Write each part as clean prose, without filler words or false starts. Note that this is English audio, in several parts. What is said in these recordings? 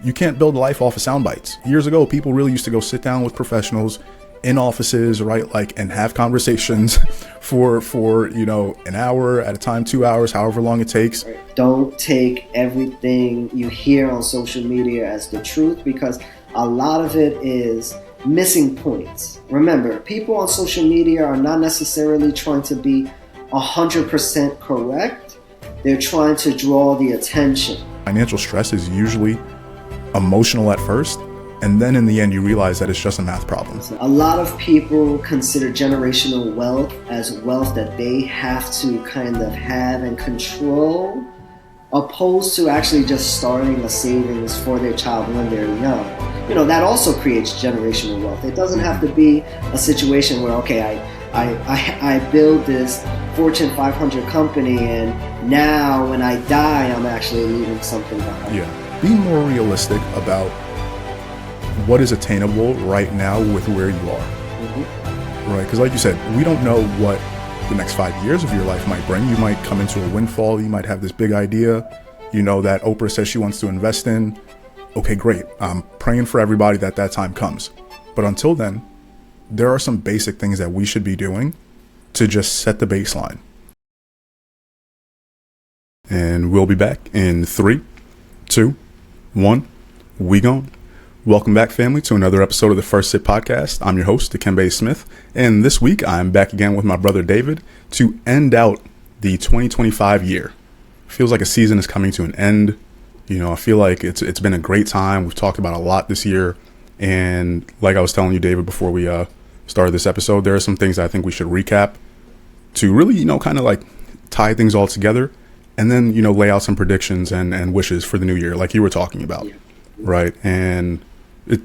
You can't build life off of sound bites. Years ago, people really used to go sit down with professionals in offices, right? Like, and have conversations for an hour at a time, 2 hours, however long it takes. Don't take everything you hear on social media as the truth, because a lot of it is missing points. Remember, people on social media are not necessarily trying to be 100% correct. They're trying to draw the attention. Financial stress is usually emotional at first, and then in the end you realize that it's just a math problem. A lot of people consider generational wealth as wealth that they have to kind of have and control, opposed to actually just starting a savings for their child when they're young. That also creates generational wealth. It doesn't have to be a situation where, okay, I build this Fortune 500 company and now when I die, I'm actually leaving something behind. Yeah. Be more realistic about what is attainable right now with where you are. Mm-hmm. Right? Because like you said, we don't know what the next 5 years of your life might bring. You might come into a windfall. You might have this big idea, that Oprah says she wants to invest in. Okay, great. I'm praying for everybody that time comes. But until then, there are some basic things that we should be doing to just set the baseline. And we'll be back in 3, 2, 1. We gone. Welcome back, family, to another episode of the First Sip Podcast. I'm your host, Dikembe Smith, and this week I'm back again with my brother David to end out the 2025 year. Feels like a season is coming to an end. I feel like it's been a great time. We've talked about a lot this year, and like I was telling you, David, before we started this episode, there are some things I think we should recap to really, kind of like tie things all together, and then lay out some predictions and wishes for the new year, like you were talking about, right? And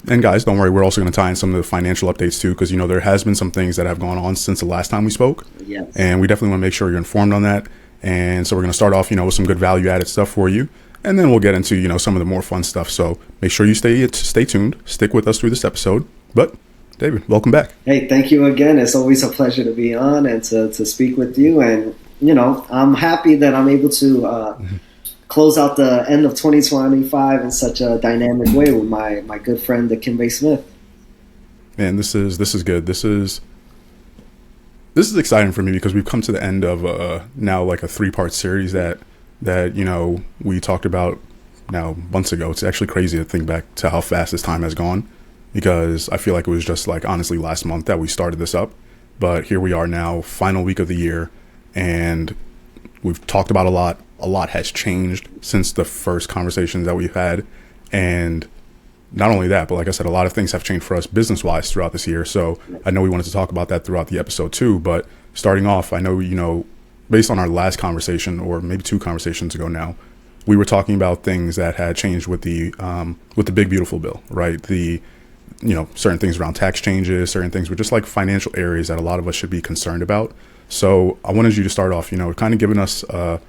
guys, don't worry, we're also going to tie in some of the financial updates too, because there has been some things that have gone on since the last time we spoke. Yes. And we definitely want to make sure you're informed on that. And so we're going to start off, with some good value added stuff for you. And then we'll get into, some of the more fun stuff. So make sure you stay tuned, stick with us through this episode. But David, welcome back. Hey, thank you again. It's always a pleasure to be on and to speak with you. And, I'm happy that I'm able to close out the end of 2025 in such a dynamic way with my good friend, Dikembe Smith. Man, this is good. This is exciting for me because we've come to the end of now like a 3-part series that we talked about now months ago. It's actually crazy to think back to how fast this time has gone, because I feel like it was just like honestly last month that we started this up. But here we are now, final week of the year, and we've talked about a lot. A lot has changed since the first conversations that we've had. And not only that, but like I said, a lot of things have changed for us business-wise throughout this year. So I know we wanted to talk about that throughout the episode too. But starting off, I know, based on our last conversation, or maybe 2 conversations ago now, we were talking about things that had changed with the big beautiful bill, right? The certain things around tax changes, certain things were just like financial areas that a lot of us should be concerned about. So I wanted you to start off, kind of giving us a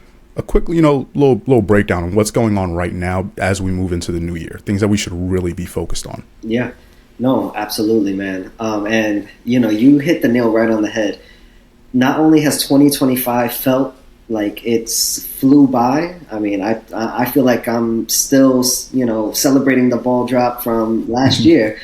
quick, little breakdown on what's going on right now as we move into the new year, things that we should really be focused on. Yeah, no, absolutely, man. And you hit the nail right on the head. Not only has 2025 felt like it's flew by. I mean, I feel like I'm still, celebrating the ball drop from last year,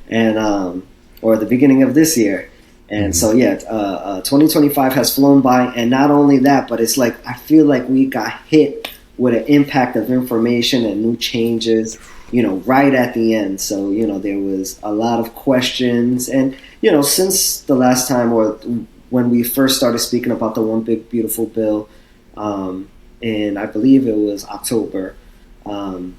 and or the beginning of this year. And so, 2025 has flown by. And not only that, but it's like I feel like we got hit with an impact of information and new changes, right at the end. So, there was a lot of questions. And, since the last time, or when we first started speaking about the One Big Beautiful Bill, and I believe it was October, a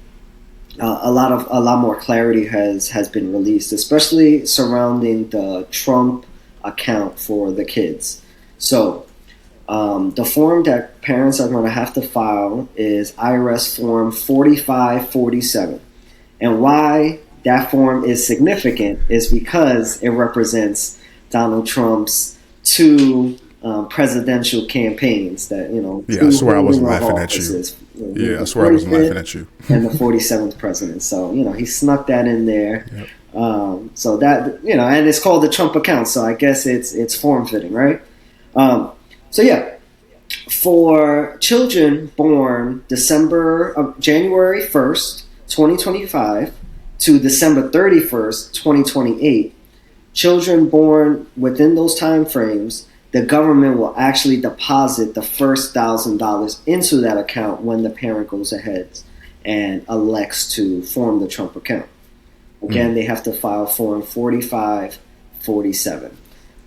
lot more clarity has been released, especially surrounding the Trump account for the kids. So the form that parents are going to have to file is IRS form 4547. And why that form is significant is because it represents Donald Trump's 2 presidential campaigns that, Yeah, I swear I wasn't laughing at you. Yeah, I swear I wasn't laughing at you. And the 47th president. So, he snuck that in there. Yep. So that, and it's called the Trump account. So I guess it's form fitting, right? For children born January 1st 2025 to December 31st, 2028, children born within those time frames, the government will actually deposit the first $1,000 into that account when the parent goes ahead and elects to form the Trump account. Again, they have to file Form 4547.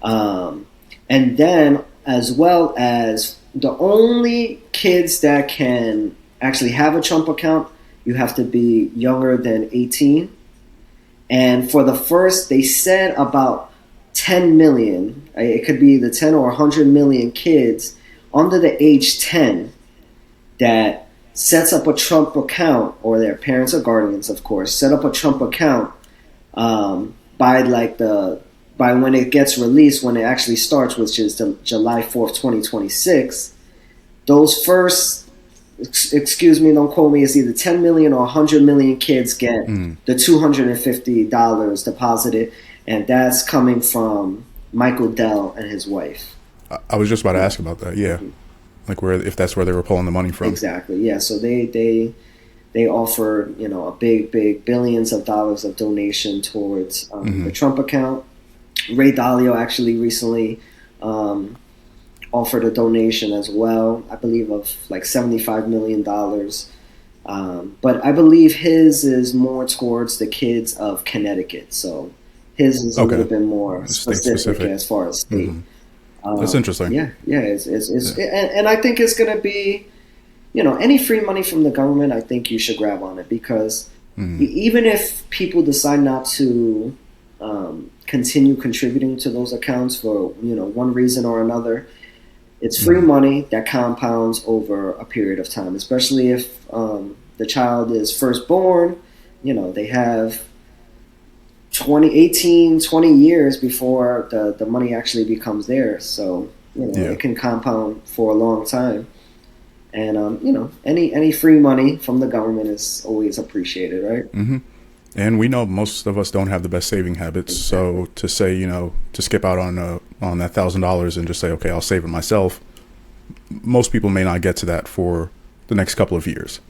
And then, as well as the only kids that can actually have a Trump account, you have to be younger than 18. And for the first, they said about 10 million, it could be the 10 or 100 million kids under the age 10 that sets up a Trump account, or their parents or guardians, of course, set up a Trump account by when it gets released, when it actually starts, which is July 4th, 2026. Those first, excuse me, don't quote me, it's either 10 million or 100 million kids get the $250 deposited, and that's coming from Michael Dell and his wife. I was just about to ask about that. Yeah. Like if that's where they were pulling the money from. Exactly. Yeah. So they offer, a big billions of dollars of donation towards the Trump account. Ray Dalio actually recently offered a donation as well, I believe of like $75 million. But I believe his is more towards the kids of Connecticut. So his is a little bit more specific as far as state. That's interesting. Yeah. And I think it's going to be, any free money from the government, I think you should grab on it, because even if people decide not to continue contributing to those accounts for, one reason or another, it's free money that compounds over a period of time, especially if the child is first born. They have 20 years before the money actually becomes theirs. So, it can compound for a long time. And, any free money from the government is always appreciated, right? Mm-hmm. And we know most of us don't have the best saving habits. So to say, to skip out on that $1,000 and just say, okay, I'll save it myself, most people may not get to that for the next couple of years,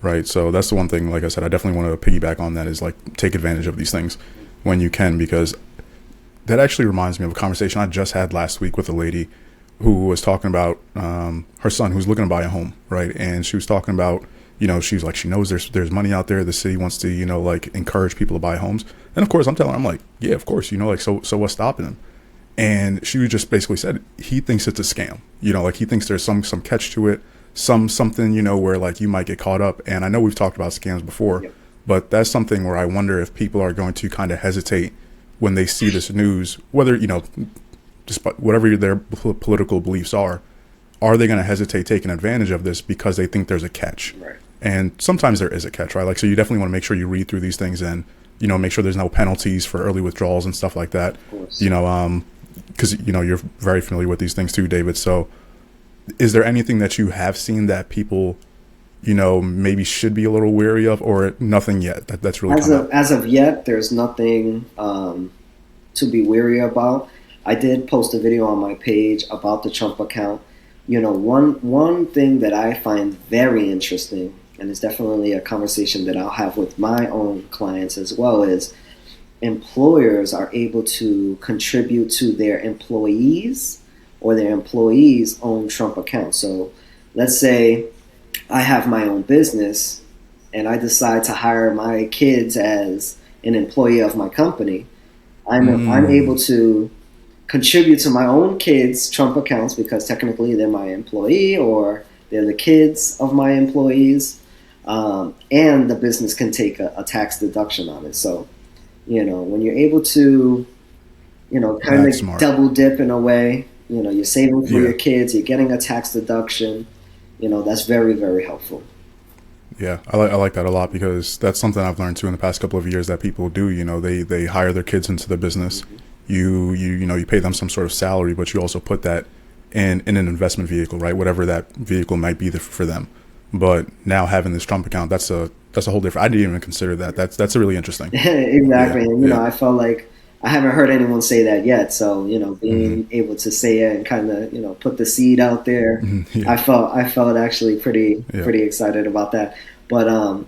right? So that's the one thing, like I said, I definitely want to piggyback on that, is like take advantage of these things when you can, because that actually reminds me of a conversation I just had last week with a lady who was talking about her son who's looking to buy a home, right? And she was talking about, she was like, she knows there's money out there. The city wants to, encourage people to buy homes. And of course, I'm telling her, I'm like, yeah, of course, so what's stopping them? And she just basically said he thinks it's a scam. He thinks there's some catch to it, something, where like you might get caught up. And I know we've talked about scams before, but that's something where I wonder if people are going to kind of hesitate when they see this news, whether, despite whatever their political beliefs are they going to hesitate taking advantage of this because they think there's a catch? Right. And sometimes there is a catch, right? Like, so you definitely want to make sure you read through these things and, make sure there's no penalties for early withdrawals and stuff like that. Of course. Because, you're very familiar with these things too, David. So is there anything that you have seen that people, maybe should be a little wary of, or nothing yet that's really as of yet, there's nothing to be wary about. I did post a video on my page about the Trump account. One thing that I find very interesting, and it's definitely a conversation that I'll have with my own clients as well, is employers are able to contribute to their employees or their employees' own Trump account. So let's say I have my own business and I decide to hire my kids as an employee of my company. I'm able to contribute to my own kids' Trump accounts because technically they're my employee or they're the kids of my employees, and the business can take a tax deduction on it. So, when you're able to, kind of double dip in a way, you're saving for your kids, you're getting a tax deduction, that's very, very helpful. Yeah, I like that a lot, because that's something I've learned too in the past couple of years that people do. They hire their kids into the business. You pay them some sort of salary, but you also put that in an investment vehicle, right? Whatever that vehicle might be for them. But now having this Trump account, that's a whole different. I didn't even consider that. That's really interesting. Exactly, and I felt like I haven't heard anyone say that yet. So being able to say it and kind of put the seed out there, I felt actually pretty excited about that. But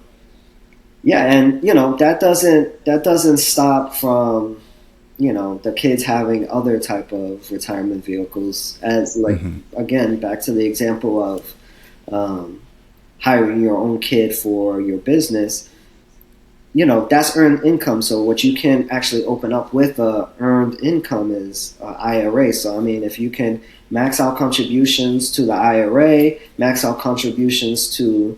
Yeah, and that doesn't stop from the kids having other type of retirement vehicles, as like, Hmm. again, back to the example of um, hiring your own kid for your business. That's earned income. So what you can actually open up with earned income is IRA. So I mean, if you can max out contributions to the IRA, max out contributions to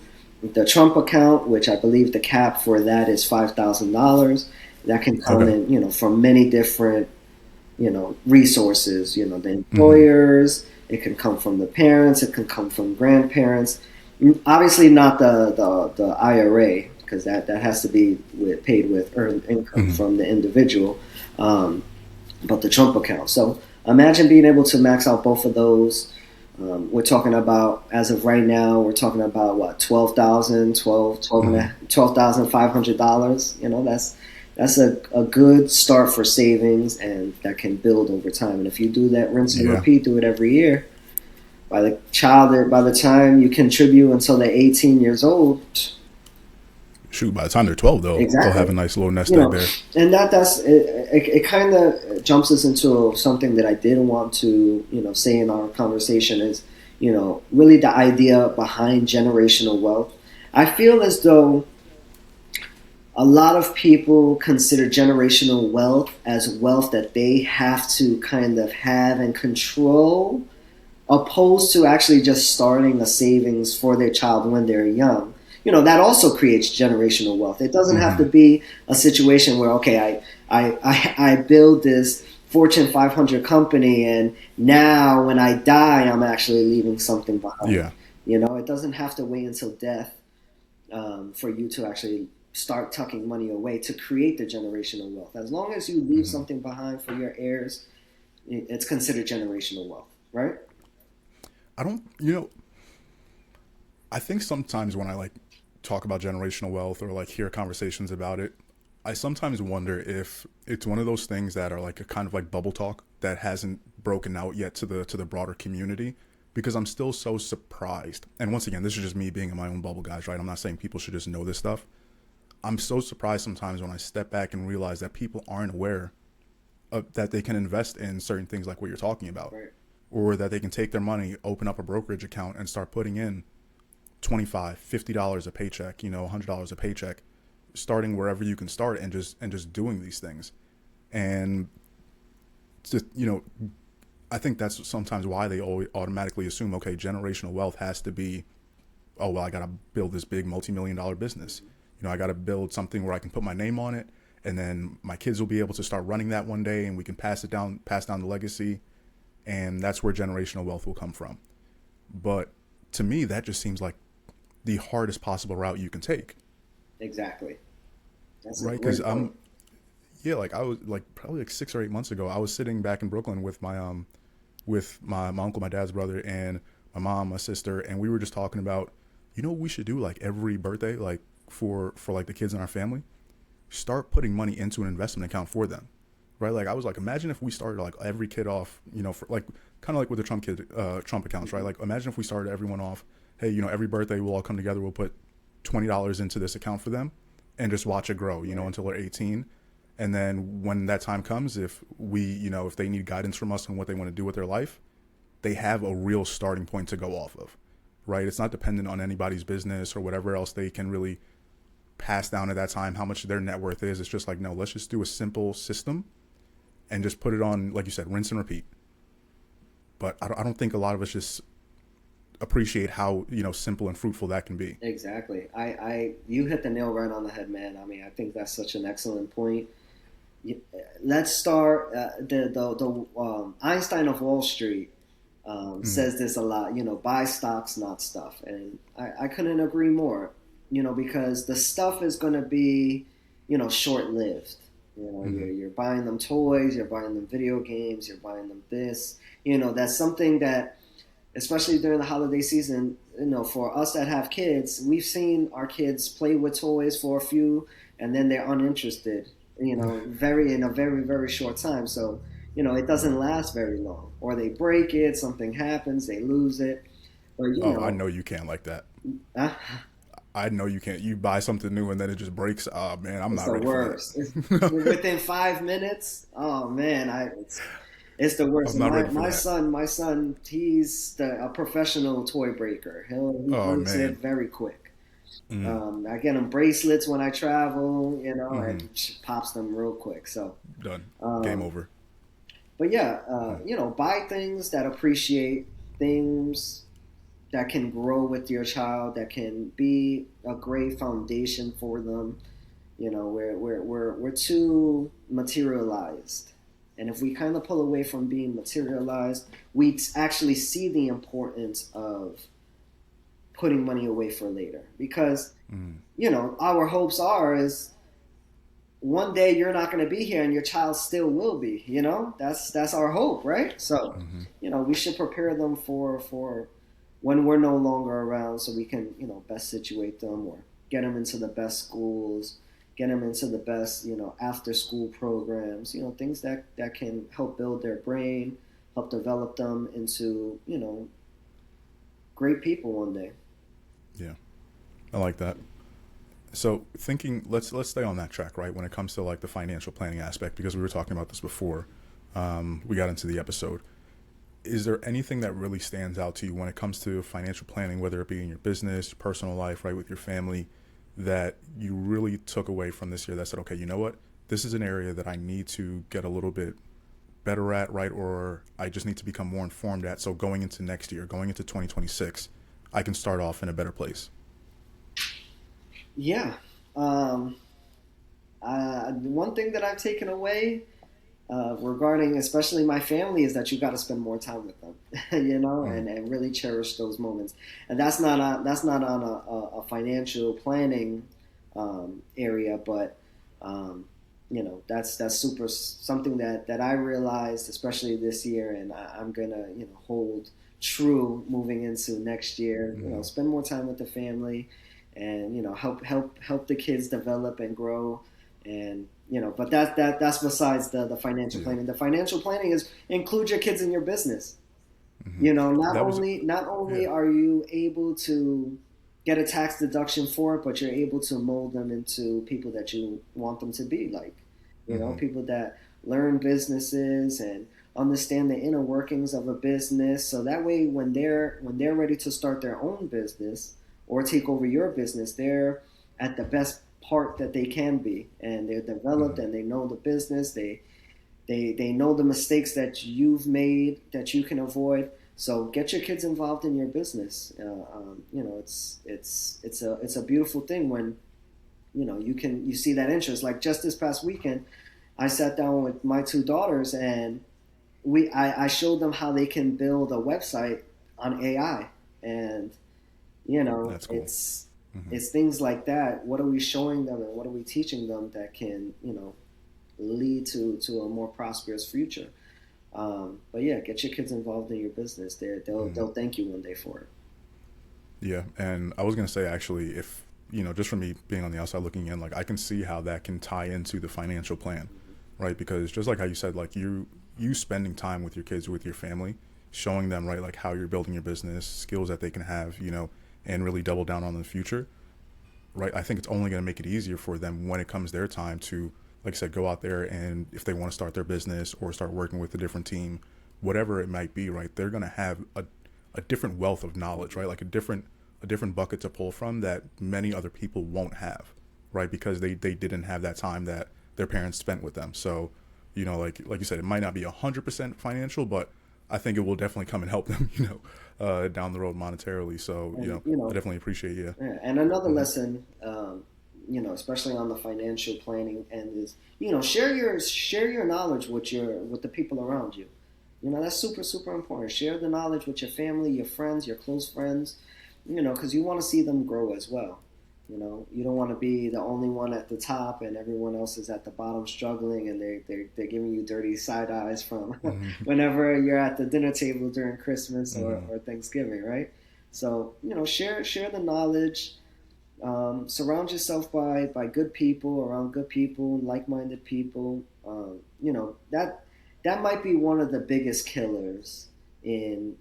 the Trump account, which I believe the cap for that is $5,000. That can come Okay. in, from many different, resources. The Hmm. employers. It can come from the parents. It can come from grandparents. Obviously, not the IRA, because that has to be paid with earned income Hmm. from the individual, um, but the Trump account. So imagine being able to max out both of those. We're talking about, as of right now, we're talking about what, 12,000, 12 and Hmm. a, $12,500. That's a good start for savings, and that can build over time. And if you do that, rinse and Yeah. repeat, do it every year. By the time you contribute until they're 18 years old, Shoot, by the time they're 12, they'll have a exactly. nice little nest You egg know, there. and that's it. It kind of jumps us into something that I did want to say in our conversation is really the idea behind generational wealth. I feel as though a lot of people consider generational wealth as wealth that they have to kind of have and control, opposed to actually just starting a savings for their child when they're young. That also creates generational wealth. It doesn't have to Hmm. be a situation where, okay, I build this Fortune 500 company, and now when I die, I'm actually leaving something behind. Yeah. It doesn't have to wait until death, for you to actually start tucking money away to create the generational wealth. As long as you leave Hmm. something behind for your heirs, it's considered generational wealth, right? I don't, I think sometimes when I like talk about generational wealth or like hear conversations about it, I sometimes wonder if it's one of those things that are like a kind of like bubble talk that hasn't broken out yet to the broader community, because I'm still so surprised. And once again, this is just me being in my own bubble, guys, right? I'm not saying people should just know this stuff. I'm so surprised sometimes when I step back and realize that people aren't aware of that they can invest in certain things like what you're talking about, Right. or that they can take their money, open up a brokerage account, and start putting in 25, $50 a paycheck, $100 a paycheck, starting wherever you can start, and just doing these things. And just, I think that's sometimes why they always automatically assume, okay, generational wealth has to be, oh well, I got to build this big multi-million-dollar business. I got to build something where I can put my name on it, and then my kids will be able to start running that one day, and we can pass down the legacy, and that's where generational wealth will come from. But to me, that just seems like the hardest possible route you can take, Exactly. That's a right? Because great point. yeah, like I was like probably like 6 or 8 months ago, I was sitting back in Brooklyn with my uncle, my dad's brother, and my mom, my sister, and we were just talking about, what we should do like every birthday, like for like the kids in our family, start putting money into an investment account for them, right? Like I was like, imagine if we started like every kid off, for like kind of like with the Trump accounts, right? Hmm. Like imagine if we started everyone off, hey, every birthday we'll all come together, we'll put $20 into this account for them, and just watch it grow, Right. until they're 18. And then when that time comes, if we, if they need guidance from us on what they want to do with their life, they have a real starting point to go off of, right? It's not dependent on anybody's business or whatever else they can really pass down at that time, how much their net worth is. It's just like, no, let's just do a simple system and just put it on, like you said, rinse and repeat. But I don't think a lot of us just appreciate how, simple and fruitful that can be. Exactly. You hit the nail right on the head, man. I mean, I think that's such an excellent point. You- Let's start. The Einstein of Wall Street Mm. says this a lot. Buy stocks, not stuff, and I couldn't agree more. Because the stuff is going to be, short lived. Mm. You're buying them toys, you're buying them video games, you're buying them this. That's something that, especially during the holiday season, for us that have kids, we've seen our kids play with toys for a few, and then they're uninterested. Very in a very very short time. So it doesn't last very long, or they break it, something happens, they lose it. But Oh, I know you can't like that. uh, I know you can't. You buy something new and then it just breaks. Oh man, I'm It's not the ready for worst. that. Within 5 minutes, oh man, it's the worst. I'm And not my ready for that. my son, he's a professional toy breaker. He Oh breaks it man. very quick. Mm, I get him bracelets when I travel, hmm. and pops them real quick. So, Done. Game um, over. but yeah, Mm, buy things that appreciate things that can grow with your child, that can be a great foundation for them. We're too materialized, and if we kind of pull away from being materialized, we actually see the importance of putting money away for later. Because mm, our hopes are is one day you're not going to be here and your child still will be. That's our hope, right? So hmm. we should prepare them for when we're no longer around, so we can best situate them, or get them into the best schools, get them into the best after school programs, things that can help build their brain, help develop them into great people one day. Yeah, I like that. So thinking, let's stay on that track, right? When it comes to like the financial planning aspect, because we were talking about this before we got into the episode. Is there anything that really stands out to you when it comes to financial planning, whether it be in your business, personal life, right, with your family, that you really took away from this year that said, okay, you know what? This is an area that I need to get a little bit better at, right? Or I just need to become more informed at. So going into next year, going into 2026, I can start off in a better place. Yeah. Um, One thing that I've taken away regarding especially my family is that you got to spend more time with them, Mm, and really cherish those moments. And that's not on a financial planning area, but that's super something that I realized, especially this year, and I'm gonna hold true moving into next year. mm, Spend more time with the family, and help the kids develop and grow. And but that's besides the financial yeah. planning. The financial planning is include your kids in your business. Hmm. Not That was, only yeah. are you able to get a tax deduction for it, but you're able to mold them into people that you want them to be, like Hmm. people that learn businesses and understand the inner workings of a business. So that way, when they're ready to start their own business or take over your business, they're at the best part that they can be, and they're developed Hmm. and they know the business. They know the mistakes that you've made that you can avoid. So get your kids involved in your business. It's a beautiful thing when you see that interest. Like just this past weekend, I sat down with my two daughters, and I showed them how they can build a website on AI. And That's cool. Hmm. it's things like that. What are we showing them, and what are we teaching them that can lead to a more prosperous future? But yeah, get your kids involved in your business. They'll thank you one day for it. Yeah, and I was gonna say actually, if just from me being on the outside looking in, like I can see how that can tie into the financial plan, Mm-hmm. right? Because just like how you said, like you spending time with your kids, with your family, showing them right like how you're building your business, skills that they can have, and really double down on in the future, right? I think it's only gonna make it easier for them when it comes their time to, like I said, go out there and if they want to start their business or start working with a different team, whatever it might be, right? They're gonna have a different wealth of knowledge, right? Like a different bucket to pull from that many other people won't have, right? Because they didn't have that time that their parents spent with them. So, like you said, it might not be 100% financial, but I think it will definitely come and help them, down the road monetarily. So, And I definitely appreciate you. yeah, and another Hmm. lesson, especially on the financial planning end, is share your knowledge with the people around you. That's super super important. Share the knowledge with your family, your friends, your close friends. Because you want to see them grow as well. You don't want to be the only one at the top and everyone else is at the bottom struggling, and they're giving you dirty side eyes from Hmm. whenever you're at the dinner table during Christmas or, Hmm. or Thanksgiving, right? So share the knowledge. Surround yourself by good people, around good people, like-minded people. That might be one of the biggest killers in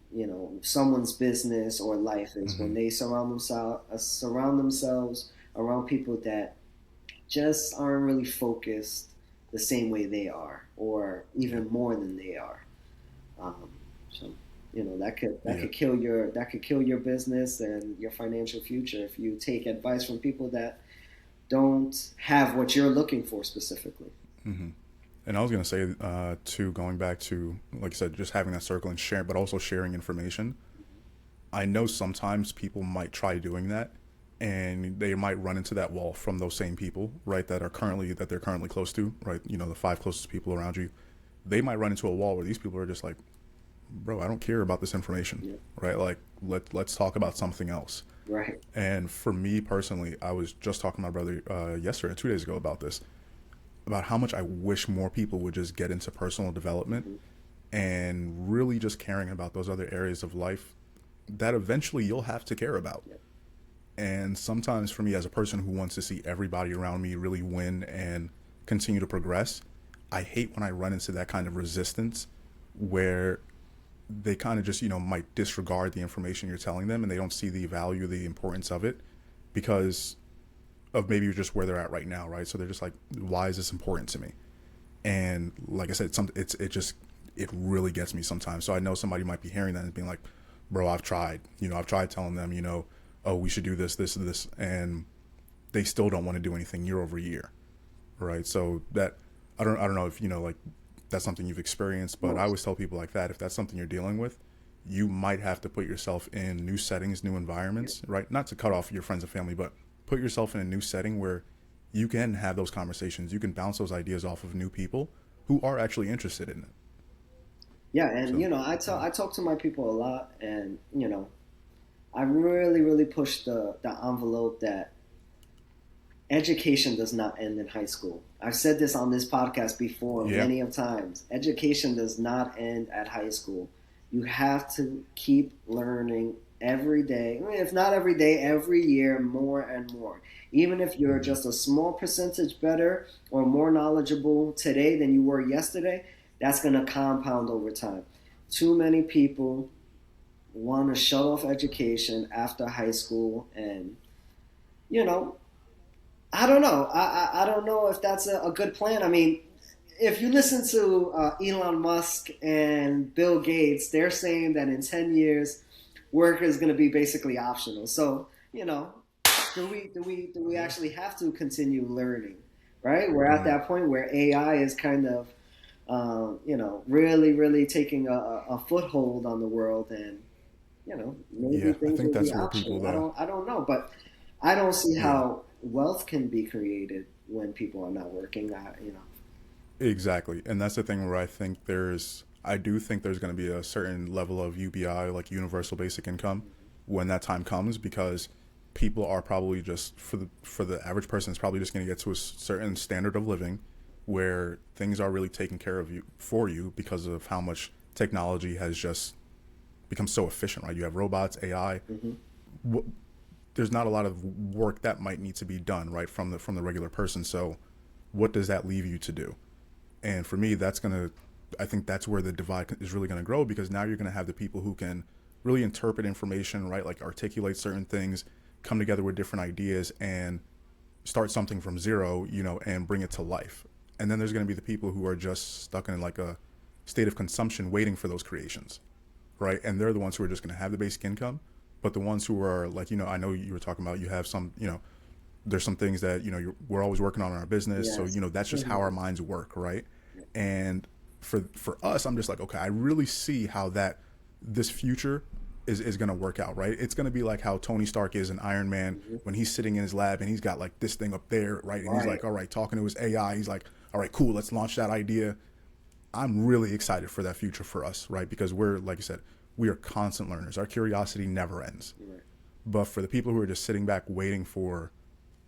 someone's business or life is when Hmm. they surround themselves around people that just aren't really focused the same way they are, or Yeah. even more than they are. Um, so that Yeah. could kill your business and your financial future if you take advice from people that don't have what you're looking for specifically. Hmm. And I was gonna say too, going back to like I said, just having that circle and share, but also sharing information. I know sometimes people might try doing that, and they might run into that wall from those same people, right? That they're currently close to, right? You know, the five closest people around you. They might run into a wall where these people are just like, bro, I don't care about this information, Yeah, right? Like let's talk about something else. right. And for me personally, I was just talking to my brother yesterday, 2 days ago, about this, about how much I wish more people would just get into personal development Hmm. and really just caring about those other areas of life that eventually you'll have to care about. Yeah, And sometimes for me, as a person who wants to see everybody around me really win and continue to progress, I hate when I run into that kind of resistance where they kind of just, might disregard the information you're telling them and they don't see the value, the importance of it because of maybe just where they're at right now, right? So they're just like, why is this important to me? And like I said, it really gets me sometimes. So I know somebody might be hearing that and being like, bro, I've tried telling them, oh, we should do this, this, and this, and they still don't want to do anything year over year, right? So that I don't know if like that's something you've experienced, but I most. always tell people like that if that's something you're dealing with, you might have to put yourself in new settings, new Yeah, environments, right? Not to cut off your friends and family, but put yourself in a new setting where you can have those conversations, you can bounce those ideas off of new people who are actually interested in it. yeah, and So yeah. I talk to my people a lot, and I really, really push the envelope that education does not end in high school. I've said this on this podcast before Yeah. many of times. Education does not end at high school. You have to keep learning every day. If not every day, every year, more and more. Even if you're Hmm. just a small percentage better or more knowledgeable today than you were yesterday, that's going to compound over time. Too many people want to shut off education after high school, and you know I don't know. I don't know if that's a good plan. I mean, if you listen to Elon Musk and Bill Gates, they're saying that in 10 years, work is going to be basically optional. So, do we Yeah. actually have to continue learning? Right? We're at Hmm. that point where AI is kind of, really, really taking a foothold on the world, and maybe Yeah. I things think will be that's where people optional. I the don't I don't know, but I don't see yeah. how wealth can be created when people are not working. Exactly. And that's the thing where I do think there's going to be a certain level of UBI, like universal basic income, Mhm. when that time comes, because people are probably just for the average person is probably just going to get to a certain standard of living where things are really taken care of you for you because of how much technology has just become so efficient, right? You have robots, AI. Mhm. There's not a lot of work that might need to be done, right, from the regular person. So, what does that leave you to do? And for me, I think that's where the divide is really gonna grow because now you're gonna have the people who can really interpret information, right? Like articulate certain things, come together with different ideas, and start something from zero, and bring it to life. And then there's gonna be the people who are just stuck in like a state of consumption, waiting for those creations, right? And they're the ones who are just gonna have the basic income. But the ones who are like, I know you were talking about, you have some, there's some things that we're always working on in our business, so Yes. that's just how our Mhm. minds work, right? Yeah. And for us, I'm just like, okay, I really see how that this future is going to work out, right? It's going to be like how Tony Stark is in Iron Man Mhm. when he's sitting in his lab and he's got like this thing up there, right? And he's Right. like, all right, talking to his AI, he's like, all right, cool, let's launch that idea. I'm really excited for that future for us, right? Because we're, like you said, we are constant learners. Our curiosity never ends. Right. But for the people who are just sitting back waiting for,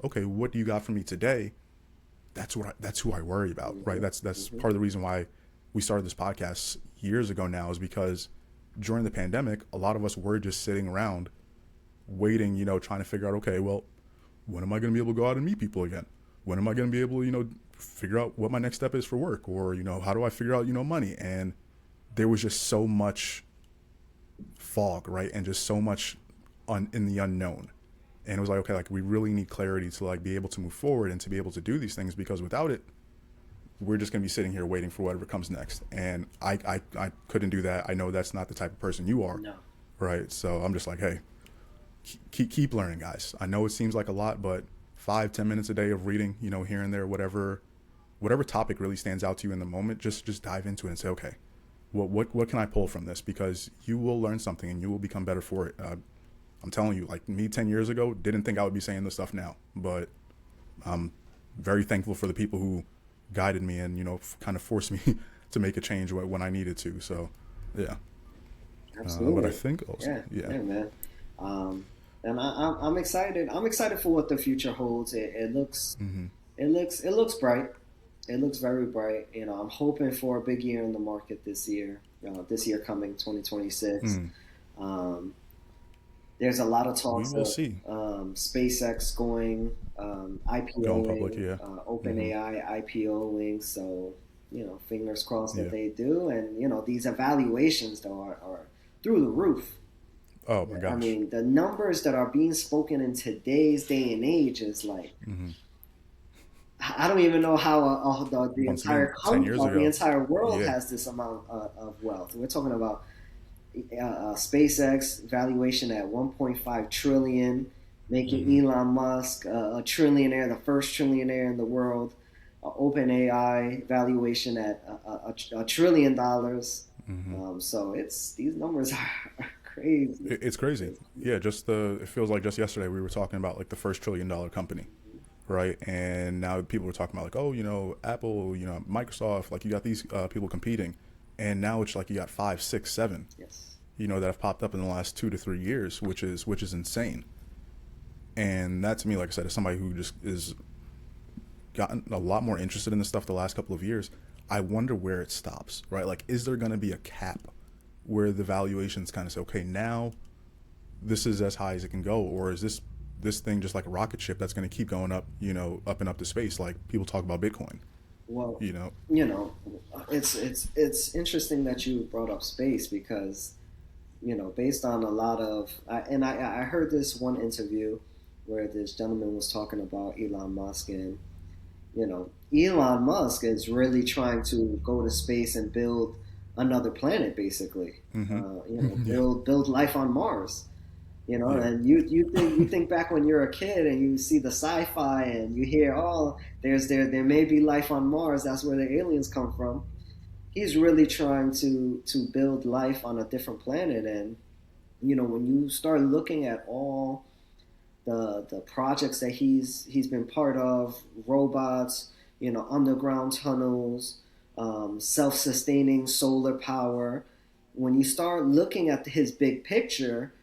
okay, what do you got for me today? That's who I worry about, right? Mhm. That's Mhm. part of the reason why we started this podcast years ago now, is because during the pandemic, a lot of us were just sitting around waiting, trying to figure out, okay, well, when am I going to be able to go out and meet people again? When am I going to be able to, figure out what my next step is for work, or how do I figure out, money? And there was just so much fog, right, and just so much in the unknown. And it was like, okay, like we really need clarity to like be able to move forward and to be able to do these things, because without it, we're just going to be sitting here waiting for whatever comes next. And I couldn't do that. I know that's not the type of person you are, No. right? So I'm just like, hey, keep learning, guys. I know it seems like a lot, but 5-10 minutes a day of reading, you know, here and there, whatever topic really stands out to you in the moment, just dive into it and say, okay, what can I pull from this? Because you will learn something and you will become better for it. I'm telling you, like me 10 years ago, didn't think I would be saying this stuff now, but I'm very thankful for the people who guided me and, you know, kind of forced me to make a change when I needed to. So, yeah. But I Absolutely. think also, Yeah, yeah. yeah, man. Um, and I'm excited. I'm excited for what the future holds. It looks bright. It looks very bright. You know, I'm hoping for a big year in the market this year. This year coming, 2026. Mm, Um, there's a lot of we talks will of see. SpaceX going Going public, IPOing, yeah. Hmm. OpenAI IPOing. So you know, fingers crossed that Yeah. they do. And you know, these evaluations though are through the roof. Oh my I gosh. mean, the numbers that are being spoken in today's day and age is like Hmm. I don't even know how Once again, 10 years the ago, entire world yeah. has this amount of wealth. We're talking about SpaceX valuation at 1.5 trillion, making Hmm. Elon Musk a trillionaire, the first trillionaire in the world. OpenAI valuation at $1 trillion. Hmm. So it's these numbers are crazy. It's crazy. Yeah, it feels like just yesterday we were talking about like the first $1 trillion company, right? And now people are talking about like, oh, you know, Apple, you know, Microsoft, like you got these people competing, and now it's like you got five, six, seven, Yes. you know, that have popped up in the last 2 to 3 years, which is insane. And that to me, like I said, is somebody who just is gotten a lot more interested in this stuff the last couple of years. I wonder where it stops, right? Like, is there going to be a cap where the valuations kind of say, okay, now this is as high as it can go, or is this thing just like a rocket ship that's going to keep going up, you know, up and up to space, like people talk about Bitcoin, Well, you know? you know, it's interesting that you brought up space because you know, based on a lot of, I heard this one interview where this gentleman was talking about Elon Musk, and you know, Elon Musk is really trying to go to space and build another planet, basically. Hmm. You know, Yeah, build life on Mars. You know, yeah. and you think back when you're a kid and you see the sci-fi and you hear, oh, there may be life on Mars. That's where the aliens come from. He's really trying to build life on a different planet, and you know, when you start looking at all the projects that he's been part of, robots, you know, underground tunnels, self-sustaining solar power, when you start looking at his big picture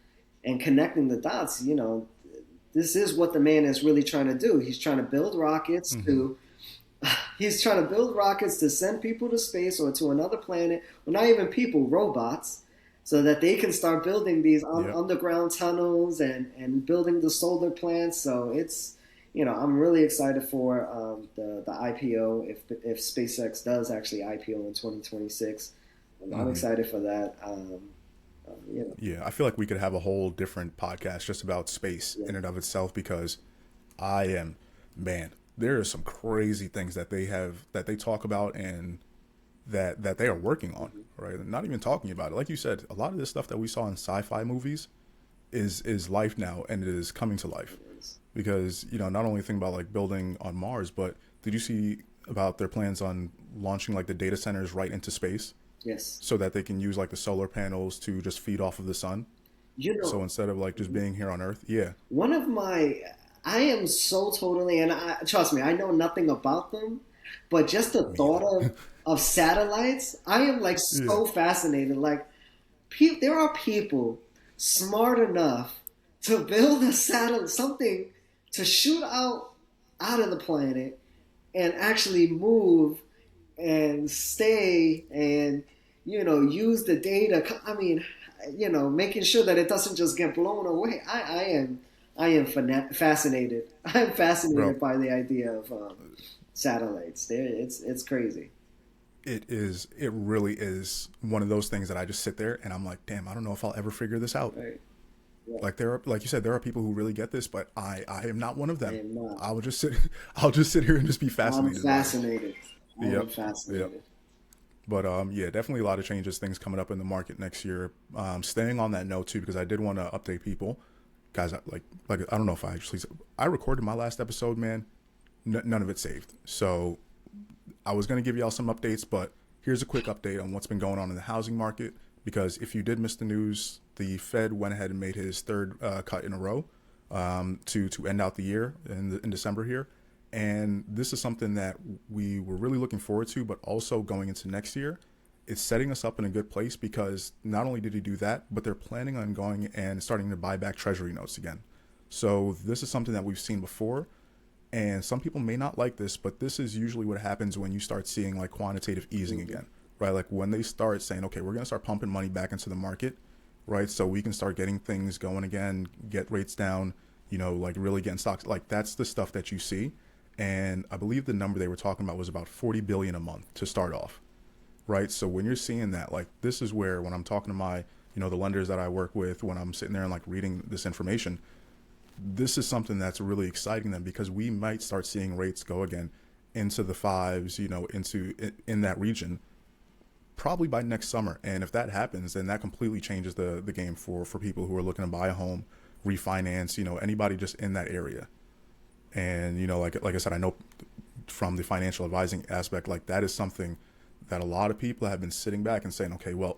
and connecting the dots, you know, this is what the man is really trying to do. He's trying to build rockets Hmm. to he's trying to build rockets to send people to space or to another planet, well, not even people, robots, so that they can start building these Yep. underground tunnels and building the solar plants. So it's, you know, I'm really excited for the IPO if SpaceX does actually IPO in 2026. I'm Hmm. excited for that. You know, Yeah, I feel like we could have a whole different podcast just about space yeah, in and of itself, because I am, man, there are some crazy things that they talk about and that they are working on, mhm, right? Not even talking about it. Like you said, a lot of this stuff that we saw in sci-fi movies is life now, and it is coming to life. it is. Because, you know, not only think about like building on Mars, but did you see about their plans on launching like the data centers right into space Yes, so that they can use like the solar panels to just feed off of the sun? you So know. instead of like just Mhm. being here on Earth, yeah. One of my, I am so totally, and trust me, I know nothing about them, but just the Me thought either. of satellites, I am like Yeah. so fascinated. Like, there are people smart enough to build a satellite, something to shoot out of the planet and actually move and stay and you know use the data. I mean, you know, making sure that it doesn't just get blown away. I am fascinated. I'm fascinated Bro, by the idea of satellites. There, it's crazy. It really is one of those things that I just sit there and I'm like, damn, I don't know if I'll ever figure this out. Right. Yeah. Like there are, like you said, there are people who really get this, but I am not one of I them. am not. I will just sit, I'll just sit here and just be I'm fascinated by it. fascinated. I am Yep. Yep. fascinated. But yeah, definitely a lot of changes, things coming up in the market next year. Staying on that note too, because I did want to update people, guys. Like I don't know if I recorded my last episode, man. None of it saved. So I was going to give y'all some updates, but here's a quick update on what's been going on in the housing market. Because if you did miss the news, the Fed went ahead and made his third cut in a row to end out the year in December here. And this is something that we were really looking forward to, but also going into next year, it's setting us up in a good place because not only did he do that, but they're planning on going and starting to buy back treasury notes again. So this is something that we've seen before. And some people may not like this, but this is usually what happens when you start seeing like quantitative easing again, right? Like when they start saying, okay, we're going to start pumping money back into the market, right? So we can start getting things going again, get rates down, like really getting stocks. Like that's the stuff that you see. And I believe the number they were talking about was about 40 billion a month to start off, right? So when you're seeing that, like this is where when I'm talking to my, the lenders that I work with, when I'm sitting there and like reading this information, this is something that's really exciting them because we might start seeing rates go again into the fives, in that region, probably by next summer. And if that happens, then that completely changes the game for people who are looking to buy a home, refinance, anybody just in that area. And, like I said, I know from the financial advising aspect, like that is something that a lot of people have been sitting back and saying, okay, well,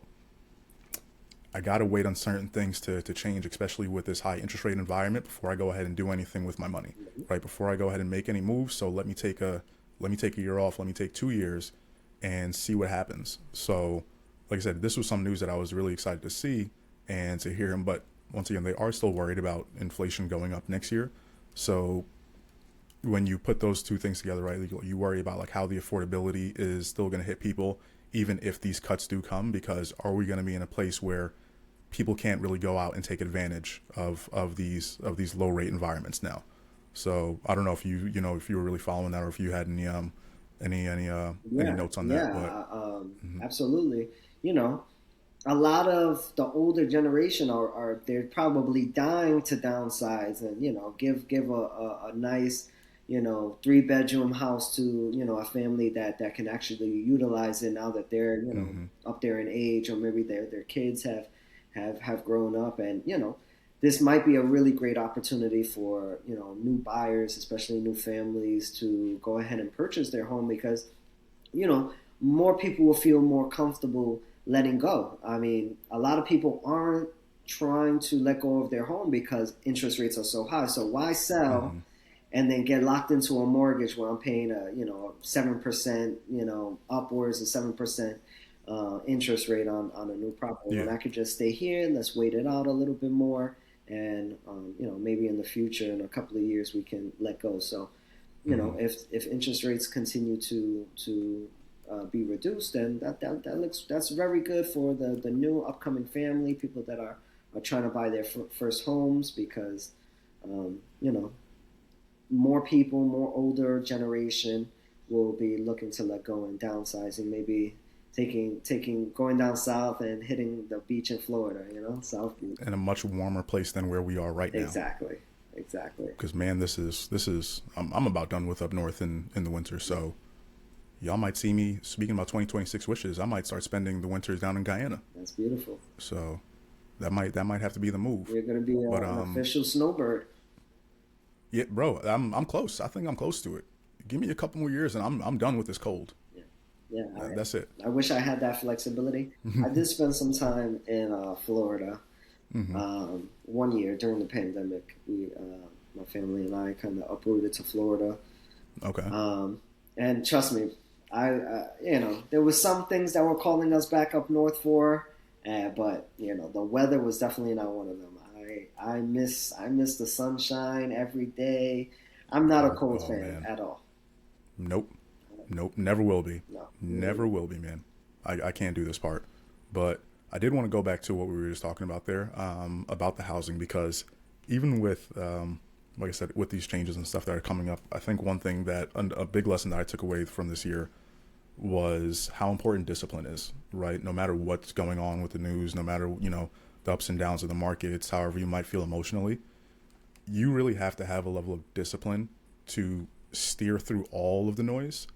I got to wait on certain things to change, especially with this high interest rate environment before I go ahead and do anything with my money, right? Before I go ahead and make any moves. So let me take a year off. Let me take 2 years and see what happens. So like I said, this was some news that I was really excited to see and to hear him. But once again, they are still worried about inflation going up next year. So when you put those two things together, right, you worry about like how the affordability is still going to hit people, even if these cuts do come, because are we going to be in a place where people can't really go out and take advantage of these low rate environments now? So I don't know if if you were really following that or if you had any notes on that. But absolutely. A lot of the older generation are they're probably dying to downsize and give a nice 3-bedroom house to a family that can actually utilize it now that they're up there in age, or maybe their kids have grown up, and this might be a really great opportunity for new buyers, especially new families, to go ahead and purchase their home because more people will feel more comfortable letting go. I mean, a lot of people aren't trying to let go of their home because interest rates are so high. So why sell and then get locked into a mortgage where I'm paying 7%, upwards of 7% interest rate on a new property? Yeah. And I could just stay here. Let's wait it out a little bit more, and maybe in the future, in a couple of years, we can let go. So, if interest rates continue to be reduced, then that's very good for the new upcoming family, people that are trying to buy their first homes, because more people, more older generation will be looking to let go and downsizing, maybe going down south and hitting the beach in Florida, South Beach. In a much warmer place than where we are right now. Exactly. Because man, this is I'm about done with up north in the winter. So y'all might see me speaking about 2026 wishes. I might start spending the winters down in Guyana. That's beautiful. So that might have to be the move. You're going to be an official snowbird. Yeah, bro, I'm close. I think I'm close to it. Give me a couple more years and I'm done with this cold. Yeah, that's it. I wish I had that flexibility. I did spend some time in Florida 1 year during the pandemic. My family and I kind of uprooted to Florida. Okay. And trust me, there was some things that were calling us back up north for, but the weather was definitely not one of them. I miss the sunshine every day. I'm not a cold fan at all. Nope, never will be. No. Never will be, man. I can't do this part. But I did want to go back to what we were just talking about there, about the housing, because even with, like I said, with these changes and stuff that are coming up, I think one thing that a big lesson that I took away from this year was how important discipline is, right? No matter what's going on with the news, no matter, the ups and downs of the markets, however you might feel emotionally, you really have to have a level of discipline to steer through all of the noise,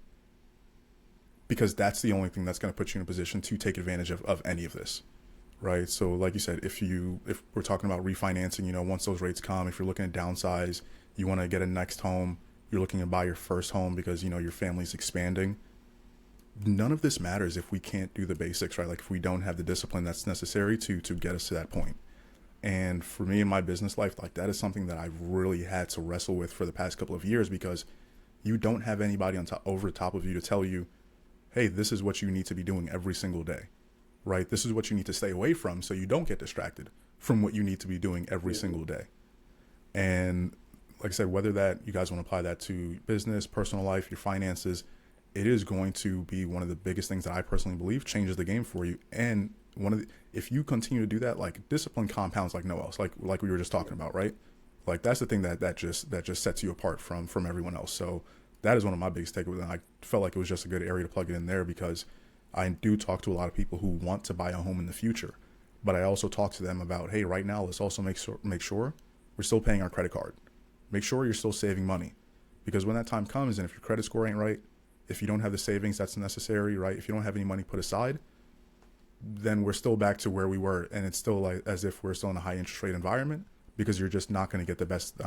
because that's the only thing that's going to put you in a position to take advantage of any of this, right? So like you said, if we're talking about refinancing, once those rates come, if you're looking at downsize, you want to get a next home, you're looking to buy your first home because your family's expanding, none of this matters if we can't do the basics, right? Like if we don't have the discipline that's necessary to get us to that point. And for me in my business life, like that is something that I've really had to wrestle with for the past couple of years, because you don't have anybody on top, over the top of you, to tell you, hey, this is what you need to be doing every single day, right? This is what you need to stay away from so you don't get distracted from what you need to be doing every single day. And like I said, whether that you guys want to apply that to business, personal life, your finances, it is going to be one of the biggest things that I personally believe changes the game for you. And if you continue to do that, like discipline compounds like no else, like we were just talking about, right? Like that's the thing that just sets you apart from everyone else. So that is one of my biggest takeaways. And I felt like it was just a good area to plug it in there, because I do talk to a lot of people who want to buy a home in the future, but I also talk to them about, hey, right now, let's also make sure we're still paying our credit card. Make sure you're still saving money, because when that time comes, and if your credit score ain't right, if you don't have the savings that's necessary, right? If you don't have any money put aside, then we're still back to where we were, and it's still like as if we're still in a high interest rate environment, because you're just not going to get the best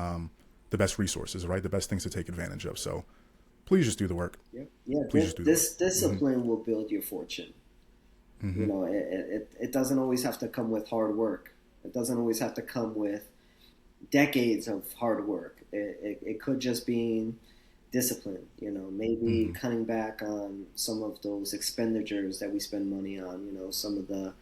resources, right? The best things to take advantage of. So please just do the work. Yeah. Please just do this the work. discipline will build your fortune. It doesn't always have to come with hard work. It doesn't always have to come with decades of hard work. It could just be discipline, maybe cutting back on some of those expenditures that we spend money on, some of the,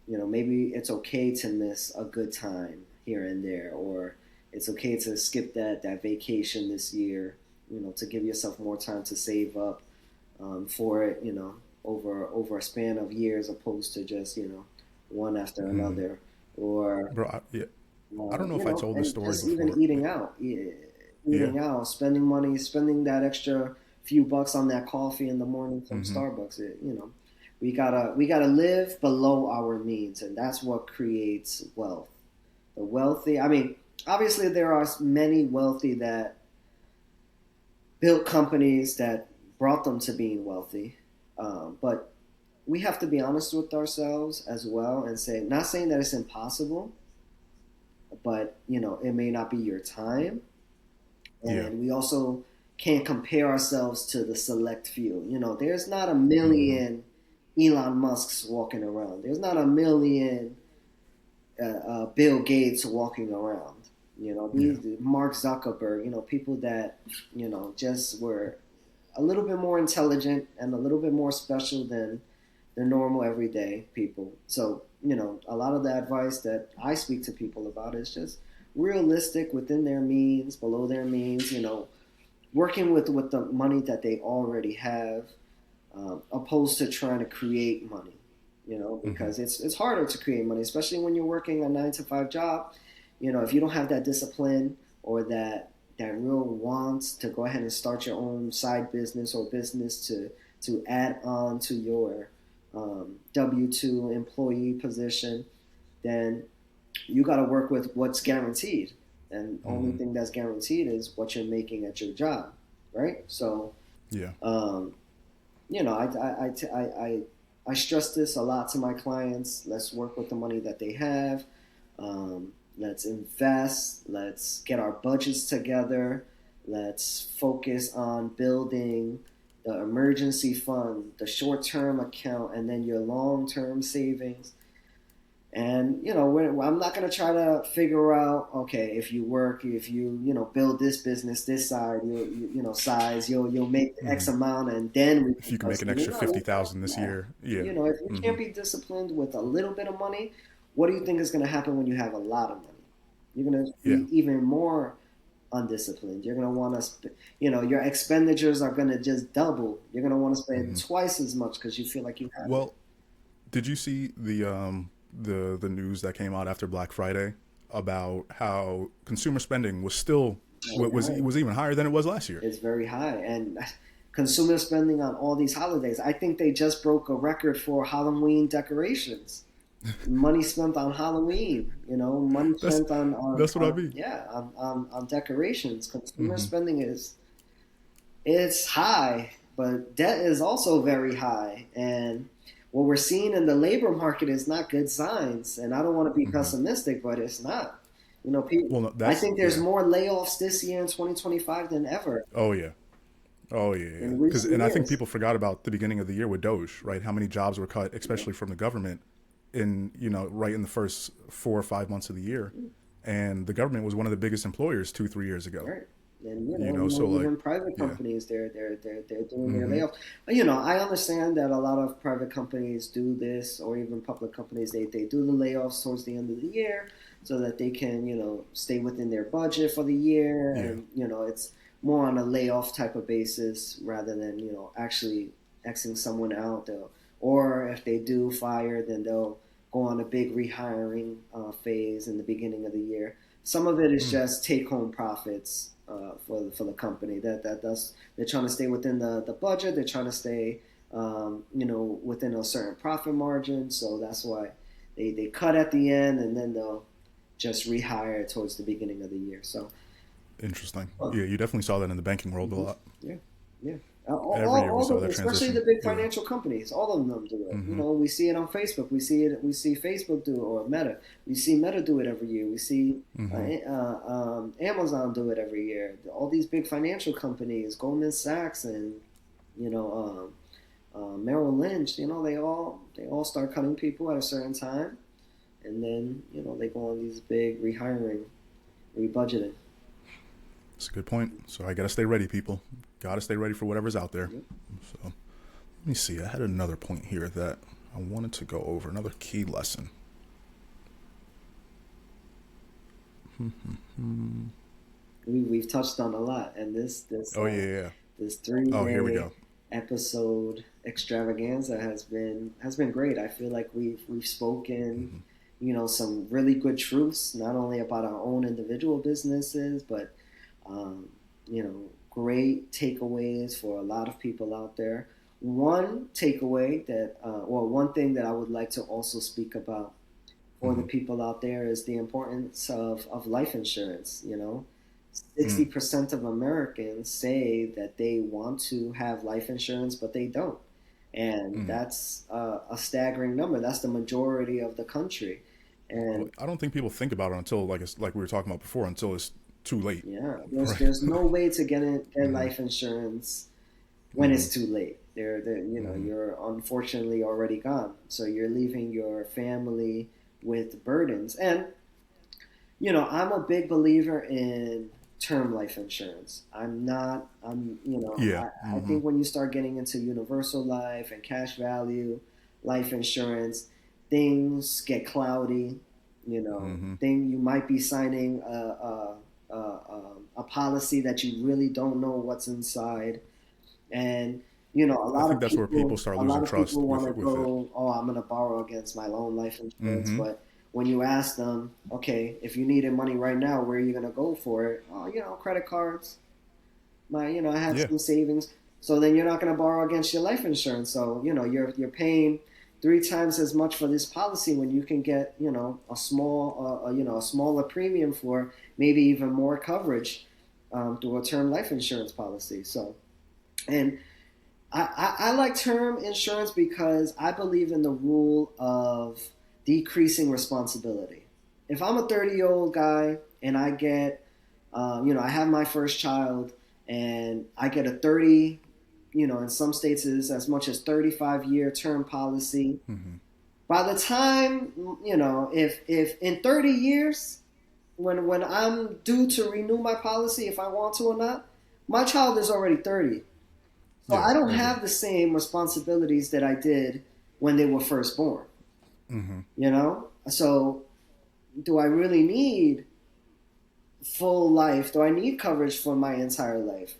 maybe it's okay to miss a good time here and there, or it's okay to skip that vacation this year, to give yourself more time to save up for it, over a span of years, opposed to just, one after another, or Bro, I don't know if I told this story just before. even eating out, spending money, spending that extra few bucks on that coffee in the morning from Starbucks. We gotta live below our means, and that's what creates wealth. The wealthy, I mean, obviously there are many wealthy that built companies that brought them to being wealthy, but we have to be honest with ourselves as well and say, not saying that it's impossible, but it may not be your time. And we also can't compare ourselves to the select few. There's not a million Elon Musks walking around. There's not a million Bill Gates walking around. These Mark Zuckerberg. People that just were a little bit more intelligent and a little bit more special than the normal everyday people. So a lot of the advice that I speak to people about is just realistic, within their means, below their means, working with the money that they already have, opposed to trying to create money, because it's harder to create money, especially when you're working a 9-to-5 job. If you don't have that discipline or that real wants to go ahead and start your own side business or business to add on to your W-2 employee position, then you got to work with what's guaranteed, and the only thing that's guaranteed is what you're making at your job, right? So, I stress this a lot to my clients. Let's work with the money that they have. Let's invest. Let's get our budgets together. Let's focus on building the emergency fund, the short-term account, and then your long-term savings. And I'm not going to try to figure out, okay, if you build this business this side, size, you'll make X amount, and then if you can make an extra 50,000 this year, if you can't be disciplined with a little bit of money, what do you think is going to happen when you have a lot of money? You're going to be even more undisciplined. You're going to want to, your expenditures are going to just double. You're going to want to spend twice as much because you feel like you have. Well, did you see the news that came out after Black Friday about how consumer spending was still was even higher than it was last year? It's very high, and consumer spending on all these holidays. I think they just broke a record for Halloween decorations. Money spent on Halloween, money That's spent on, that's what I mean. on decorations. Consumer Hmm. spending it's high, but debt is also very high. And what we're seeing in the labor market is not good signs. And I don't want to be Hmm. pessimistic, but it's not. Well, no, I that's think there's yeah. more layoffs this year in 2025 than ever Oh yeah. Oh yeah, yeah. in Because recent and I think years. people forgot about the beginning of the year with Doge, right? How many jobs were cut, Yeah. especially from the government, in right in the first 4 or 5 months of the year, and the government was one of the biggest employers 2 3 years ago. Right. And So like, even private yeah. companies, they're doing their Hmm. layoffs. But, I understand that a lot of private companies do this, or even public companies, they do the layoffs towards the end of the year so that they can, stay within their budget for the year, Yeah. and it's more on a layoff type of basis rather than actually Xing someone out. Or if they do fire, then they'll go on a big rehiring phase in the beginning of the year. Some of it is Mm. just take home profits for the company. That's they're trying to stay within the budget. They're trying to stay within a certain profit margin. So that's why they cut at the end, and then they'll just rehire towards the beginning of the year. So Interesting. uh, Yeah, you definitely saw that in the banking world a mhm. lot. Yeah, yeah. Every year we All saw the, that especially transition. the big Yeah. financial companies, all of them do it. Hmm. We see it on Facebook. We see it. We see Facebook do it, or Meta. We see Meta do it every year. We see Hmm. Amazon do it every year. All these big financial companies, Goldman Sachs and you know Merrill Lynch. They all start cutting people at a certain time, and then they go on these big rehiring, rebudgeting. That's a good point. So I gotta stay ready, people. Gotta stay ready for whatever's out there. Yep. So let me see. I had another point here that I wanted to go over. Another key lesson. We've touched on a lot, and Oh yeah, yeah, yeah. this three Oh, here we day go. episode extravaganza has been great. I feel like we've spoken, some really good truths, not only about our own individual businesses, but great takeaways for a lot of people out there. One takeaway one thing that I would like to also speak about for the Hmm. people out there is the importance of life insurance. Mm. 60% of Americans say that they want to have life insurance, but they don't. And Mm. that's a staggering number. That's the majority of the country. Well, And I don't think people think about it until like we were talking about before, until it's too late, yeah, there's right? there's no way to get Hmm. life insurance when Hmm. it's too late. Hmm. You're unfortunately already gone. So you're leaving your family with burdens. And I'm a big believer in term life insurance. I'm not. Yeah. I Hmm. think when you start getting into universal life and cash value life insurance, things get cloudy. Hmm. You might be signing a policy that you really don't know what's inside, and a I lot think of that's where people people start losing trust want to with it. go, oh, I'm going to borrow against my own life insurance. Hmm. But when you ask them, okay, if you needed money right now, where are you going to go for it? Oh, credit cards. I have Yeah. some savings. So then you're not going to borrow against your life insurance. So you're paying three times as much for this policy when you can get a smaller premium for maybe even more coverage through a term life insurance policy. So and I like term insurance because I believe in the rule of decreasing responsibility. If I'm a 30-year-old guy and I get, I have my first child and I get a 30, in some states is as much as 35-year term policy. Hmm. By the time, if in 30 years, when I'm due to renew my policy, if I want to or not, my child is already 30. So Yeah, I don't I agree. have the same responsibilities that I did when they were first born. Hmm. So do I really need full life? Do I need coverage for my entire life?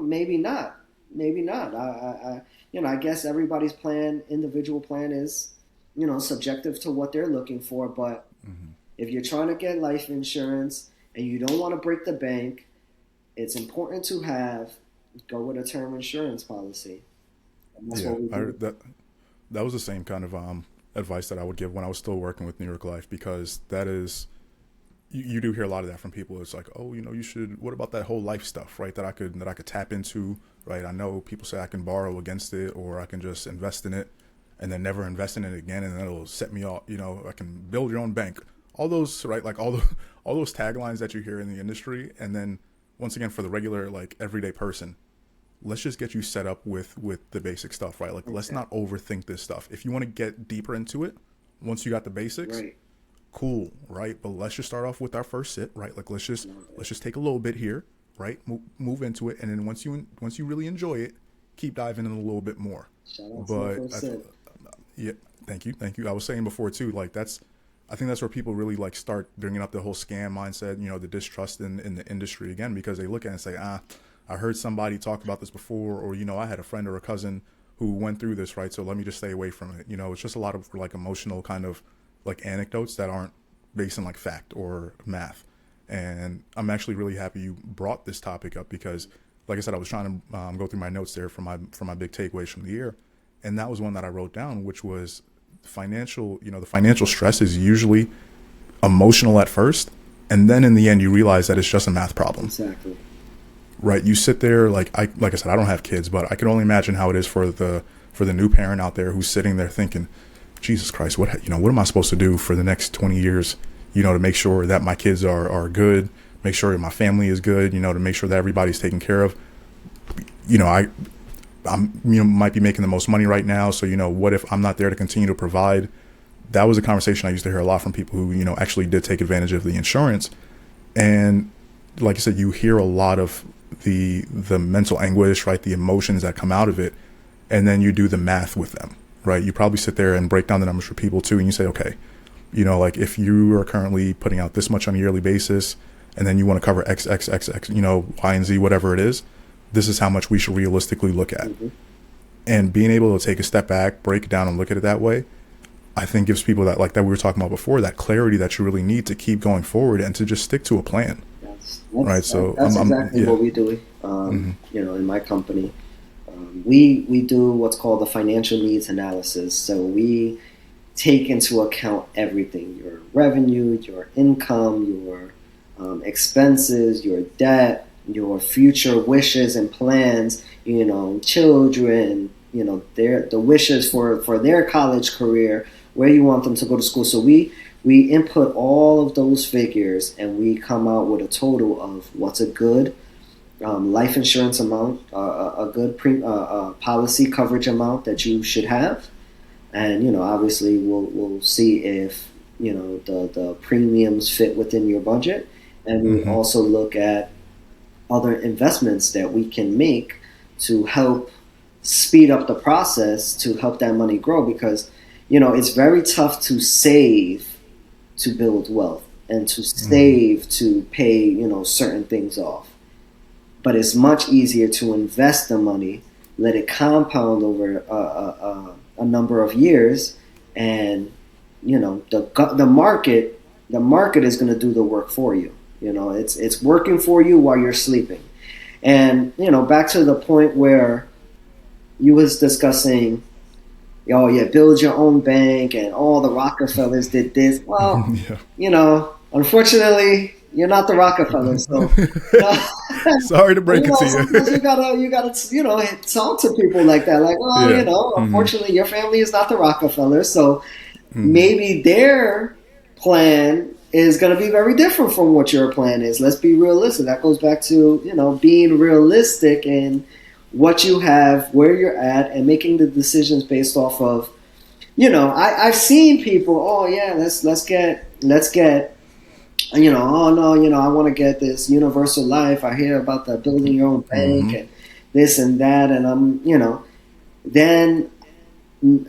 Maybe not. Maybe not. I guess everybody's individual plan is, subjective to what they're looking for. But Hmm. if you're trying to get life insurance and you don't want to break the bank, it's important to have Go with a term insurance policy. And that's Yeah, what we do. that was the same kind of advice that I would give when I was still working with New York Life, because that is, you do hear a lot of that from people. It's like, oh, you know, you should. What about that whole life stuff, right? That I could tap into, right? I know people say I can borrow against it, or I can just invest in it, and then never invest in it again, and then it'll set me off. You know, I can build your own bank. All those, right? Like all those taglines that you hear in the industry, and then once again for the regular like everyday person, let's just get you set up with the basic stuff, right? Like let's not Exactly. overthink this stuff. If you want to get deeper into it, once you got the basics, Right. cool, right? But let's just start off with our first sit, right? Like Love it. let's just take a little bit here, right? Move into it, and then once you really enjoy it, keep diving in a little bit more. Shout out to the But first sip. yeah, thank you. I was saying before too, like I think that's where people really like start bringing up the whole scam mindset, you know, the distrust in the industry again, because they look at it and say, I heard somebody talk about this before, or, you know, I had a friend or a cousin who went through this, right? So let me just stay away from it. You know, it's just a lot of like emotional kind of like anecdotes that aren't based in like fact or math. And I'm actually really happy you brought this topic up because, like I said, I was trying to go through my notes there for my big takeaways from the year, and that was one that I wrote down, which was financial. You know, the financial stress is usually emotional at first, and then in the end, you realize that it's just a math problem, Exactly. right? You sit there like I said, I don't have kids, but I can only imagine how it is for the new parent out there who's sitting there thinking, Jesus Christ, what am I supposed to do for the next 20 years, you know, to make sure that my kids are good, make sure my family is good, you know, to make sure that everybody's taken care of. You know, I'm, you know, might be making the most money right now, so, you know, what if I'm not there to continue to provide? That was a conversation I used to hear a lot from people who, you know, actually did take advantage of the insurance. And like I said, you hear a lot of the mental anguish, right? The emotions that come out of it, and then you do the math with them, right? You probably sit there and break down the numbers for people too, and you say, okay, you know, like if you are currently putting out this much on a yearly basis, and then you want to cover X, X, X, X, you know, Y and Z, whatever it is, this is how much we should realistically look at. Hmm. And being able to take a step back, break it down, and look at it that way, I think gives people that, like that we were talking about before, that clarity that you really need to keep going forward and to just stick to a plan, right? So That's exactly yeah. what we do. Hmm. You know, in my company, we do what's called the financial needs analysis. So we take into account everything: your revenue, your income, your expenses, your debt, your future wishes and plans. You know, children. You know, their the wishes for their college career, where you want them to go to school. So we input all of those figures and we come out with a total of what's a good life insurance amount, a good policy coverage amount that you should have, and you know obviously we'll see if you know the premiums fit within your budget, and we Hmm. also look at other investments that we can make to help speed up the process to help that money grow because you know it's very tough to save to build wealth and to Hmm. save to pay you know certain things off, but it's much easier to invest the money, let it compound over a number of years, and you know the market is going to do the work for you. You know, it's working for you while you're sleeping. And you know, back to the point where you was discussing, oh yeah, build your own bank, and all the Rockefellers did this. Well, Yeah. you know, unfortunately, you're not the Rockefellers, so you know, Sorry to break you it know, to you. sometimes you gotta, you know, talk to people like that. Like, well, you Yeah. know, Hmm. unfortunately, your family is not the Rockefellers, so Hmm. maybe their plan is going to be very different from what your plan is. Let's be realistic. That goes back to you know being realistic in what you have, where you're at, and making the decisions based off of you know. I've seen people. Oh yeah, let's get you know, oh no, you know, I want to get this universal life. I hear about the building your own bank Hmm. and this and that, and I'm, you know, then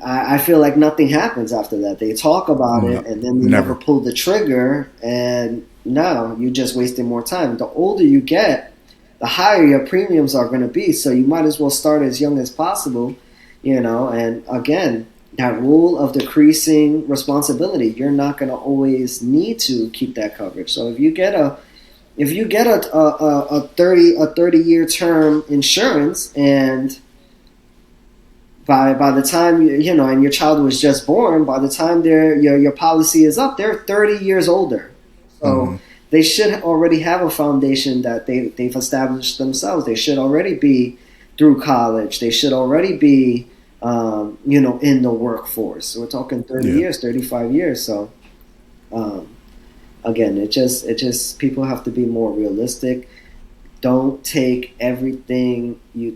I feel like nothing happens after that. They talk about No, it and then they never never. pull the trigger, and now you're just wasting more time. The older you get, the higher your premiums are going to be. So you might as well start as young as possible, you know. And again, that rule of decreasing responsibility, you're not going to always need to keep that coverage. So if you get if you get a 30-year term insurance, and by the time and your child was just born, by the time your policy is up, they're 30 years older. So they should already have a foundation that they've established themselves. They should already be through college. They should already be in the workforce. So we're talking 30 years, 35 years. So again, it just people have to be more realistic. Don't take everything you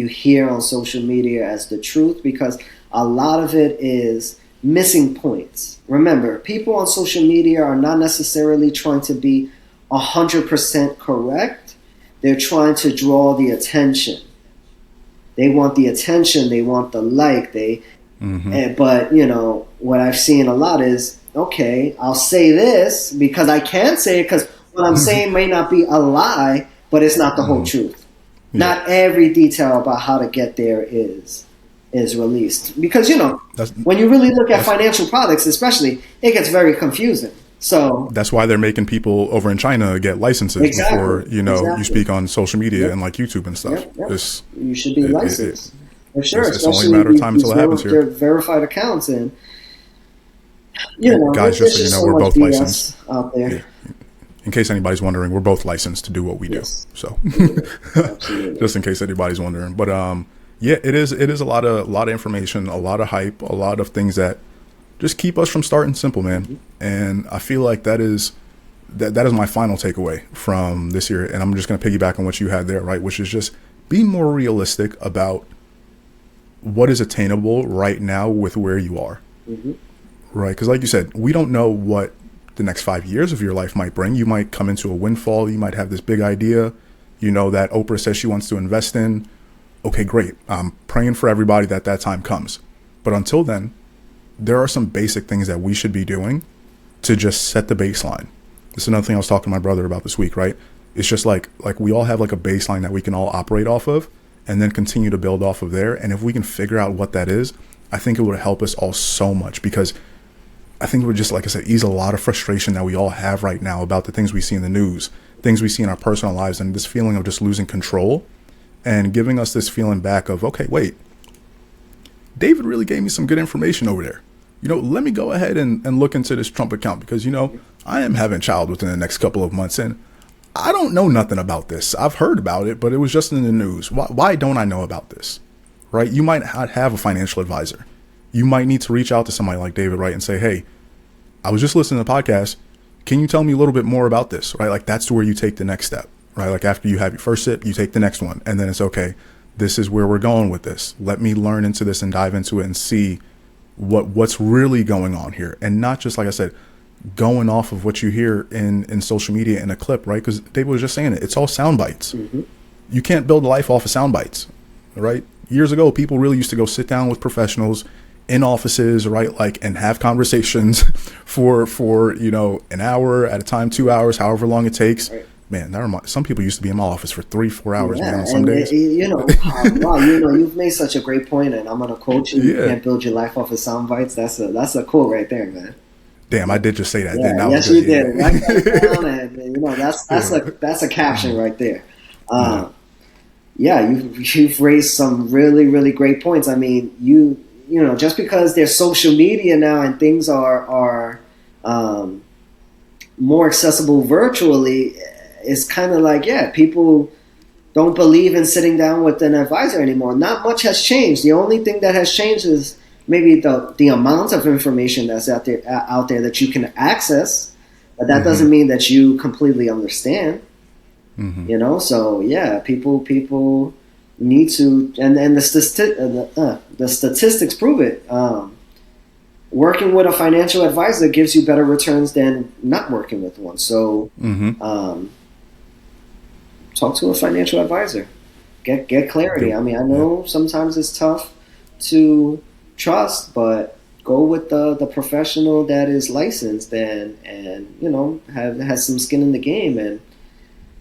hear on social media as the truth, because a lot of it is missing points. Remember, people on social media are not necessarily trying to be 100% correct. They're trying to draw the attention. They want the attention. They want the like. But what I've seen a lot is, okay, I'll say this because I can say it, because what I'm saying may not be a lie, but it's not the whole truth. Yeah. Not every detail about how to get there is released, because when you really look at financial products, especially, it gets very confusing. So that's why they're making people over in China get licenses before you speak on social media and like YouTube and stuff. You should be licensed for sure. It's only a matter of time until it happens here. Verified accounts, and guys, just so you know, we're both licensed out there. Yeah. In case anybody's wondering, we're both licensed to do what we do. So just in case anybody's wondering, but it is a lot of information, a lot of hype, a lot of things that just keep us from starting simple, man. And I feel like that is my final takeaway from this year. And I'm just going to piggyback on what you had there, right? Which is just be more realistic about what is attainable right now with where you are, right? Because like you said, we don't know what the next 5 years of your life might bring. You might come into a windfall. You might have this big idea, that Oprah says she wants to invest in. Okay, great. I'm praying for everybody that time comes. But until then, there are some basic things that we should be doing to just set the baseline. This is another thing I was talking to my brother about this week, right? It's just like we all have like a baseline that we can all operate off of and then continue to build off of there. And if we can figure out what that is, I think it would help us all so much, because I think it would just, like I said, ease a lot of frustration that we all have right now about the things we see in the news, things we see in our personal lives, and this feeling of just losing control, and giving us this feeling back of, okay, wait, David really gave me some good information over there. Let me go ahead and look into this Trump account, because, I am having a child within the next couple of months, and I don't know nothing about this. I've heard about it, but it was just in the news. Why don't I know about this? Right? You might not have a financial advisor. You might need to reach out to somebody like David Wright and say, hey, I was just listening to the podcast. Can you tell me a little bit more about this? Right? Like, that's where you take the next step, right? Like, after you have your first sip, you take the next one, and then it's okay. This is where we're going with this. Let me learn into this and dive into it and see what's really going on here. And not just, like I said, going off of what you hear in social media in a clip, right? Because David was just saying it. It's all sound bites. You can't build a life off of sound bites, right? Years ago, people really used to go sit down with professionals in offices, right? Like, and have conversations for an hour at a time, 2 hours, however long it takes. Right. Man, some people used to be in my office for 3-4 hours, man, on some days. Wow, you've made such a great point, and I'm going to quote you. You can't build your life off of sound bites. That's a quote right there, man. Damn, I did just say that. Yeah, yes, you did. Write that down, and that's a caption right there. You've raised some really, really great points. I mean, just because there's social media now and things are more accessible virtually, it's kind of like, people don't believe in sitting down with an advisor anymore. Not much has changed. The only thing that has changed is maybe the amount of information that's out there that you can access, but that doesn't mean that you completely understand. So people need to, and the statistics prove it. Working with a financial advisor gives you better returns than not working with one. So talk to a financial advisor, get clarity. I mean, I know sometimes it's tough to trust, but go with the professional that is licensed and has some skin in the game, and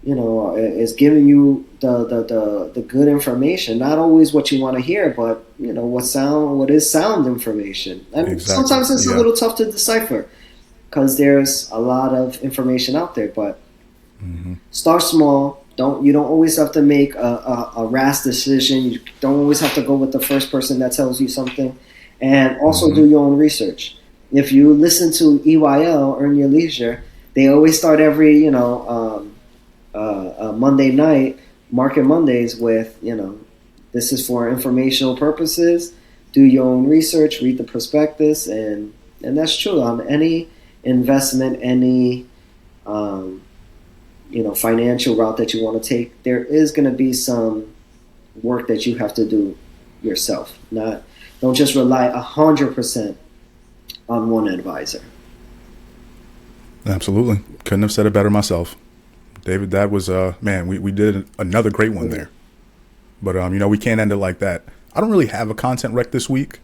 is giving you the good information, not always what you want to hear, but what is sound information. And sometimes it's a little tough to decipher because there's a lot of information out there, but Start small. You don't always have to make a rash decision. You don't always have to go with the first person that tells you something. And also do your own research. If you listen to EYL, Earn Your Leisure, they always start every, Monday night, Market Mondays with, this is for informational purposes. Do your own research, read the prospectus, and that's true on any investment, any financial route that you want to take. There is going to be some work that you have to do yourself. Don't just rely 100% on one advisor. Absolutely. Couldn't have said it better myself. David, that was, man, we did another great one there. But, we can't end it like that. I don't really have a content rec this week,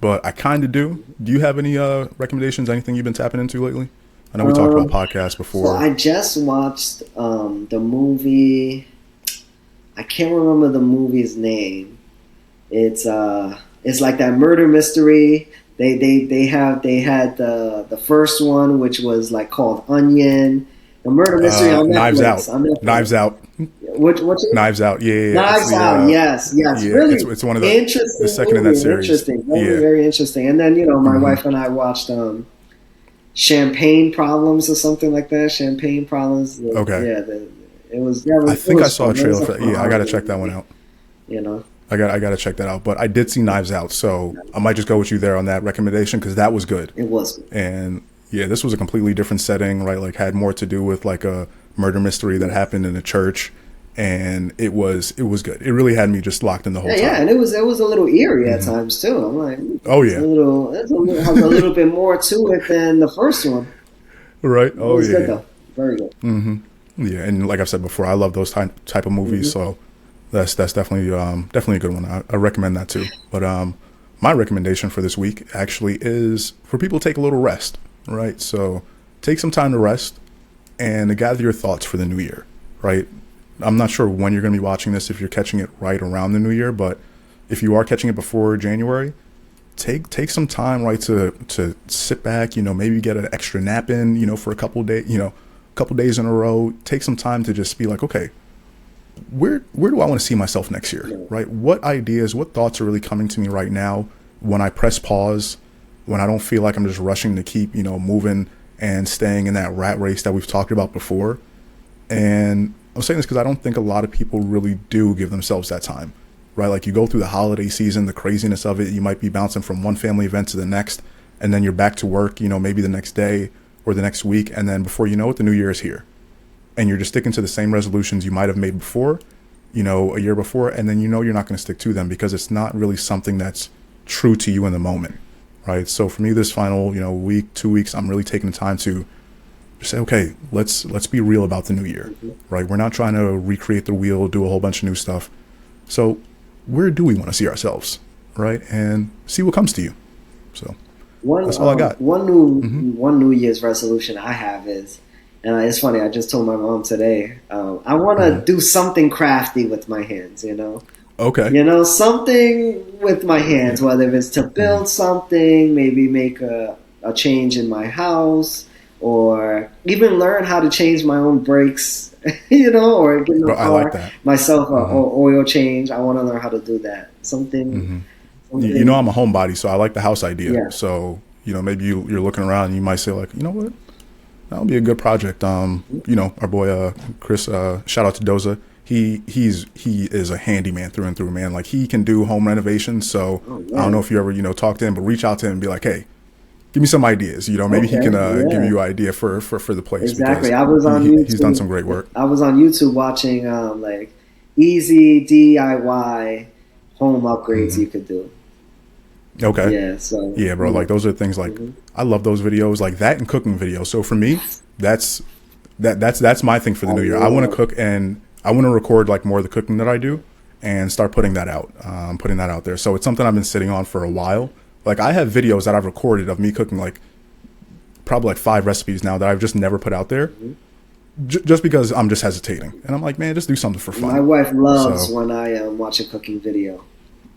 but I kind of do. Do you have any recommendations, anything you've been tapping into lately? I know we talked about podcasts before. So I just watched the movie. I can't remember the movie's name. It's like that murder mystery. They had the first one, which was like called Onion. The murder mystery on Netflix. Knives Out. What's it? Knives Out. Yeah. Knives Out. Yes. Yeah, really, it's one of the interesting. The second movie. in that series. Interesting. Very interesting. And then my wife and I watched Champagne Problems or something like that. Champagne Problems. Okay. Yeah. It was. I think I saw a trailer for that. Yeah, I got to check that one out. I got to check that out. But I did see Knives Out, so I might just go with you there on that recommendation because that was good. It was good. And yeah, this was a completely different setting, right? Like had more to do with like a murder mystery that happened in a church, and it was good. It really had me just locked in the whole time. Yeah, and it was a little eerie at times too. I'm like, oh yeah, has a little bit more to it than the first one. Right. It was good though. Very good. Yeah, and like I've said before, I love those type of movies, so that's definitely a good one. I recommend that too. But my recommendation for this week actually is for people to take a little rest. Right. So take some time to rest and to gather your thoughts for the new year. Right. I'm not sure when you're going to be watching this, if you're catching it right around the new year, but if you are catching it before January, take some time, right, to sit back, maybe get an extra nap in, for a couple days, days in a row. Take some time to just be like, okay, where do I want to see myself next year? Right. What ideas, what thoughts are really coming to me right now when I press pause, when I don't feel like I'm just rushing to keep, moving and staying in that rat race that we've talked about before. And I'm saying this because I don't think a lot of people really do give themselves that time, right? Like you go through the holiday season, the craziness of it, you might be bouncing from one family event to the next, and then you're back to work, maybe the next day or the next week. And then before you know it, the new year is here. And you're just sticking to the same resolutions you might have made before, a year before. And then you're not going to stick to them because it's not really something that's true to you in the moment. Right. So for me, this final, week, 2 weeks, I'm really taking the time to say, okay, let's be real about the new year. Right. We're not trying to recreate the wheel, do a whole bunch of new stuff. So where do we want to see ourselves? Right. And see what comes to you. So that's all I got. One New Year's resolution I have is, and it's funny, I just told my mom today, I want to do something crafty with my hands, Okay. Something with my hands, whether it's to build something, maybe make a change in my house, or even learn how to change my own brakes, or get my car myself an oil change. I want to learn how to do that. Something. I'm a homebody, so I like the house idea. Yeah. So, maybe you're looking around and you might say like, what? That would be a good project. Our boy Chris, shout out to Doza. He is a handyman through and through, man. Like he can do home renovations. So I don't know if you ever, talk to him, but reach out to him and be like, hey, give me some ideas. Maybe he can give you an idea for the place. Exactly. I was on YouTube. He's done some great work. I was on YouTube watching like easy DIY home upgrades you could do. Okay. Yeah. So yeah, bro. Like those are things like I love those videos, like that and cooking videos. So for me, that's my thing for the new year. I want to cook and I want to record like more of the cooking that I do and start putting that out there. So it's something I've been sitting on for a while. Like I have videos that I've recorded of me cooking like probably like 5 recipes now that I've just never put out there. Just because I'm just hesitating. And I'm like, man, just do something for fun. My wife loves when I watch a cooking video.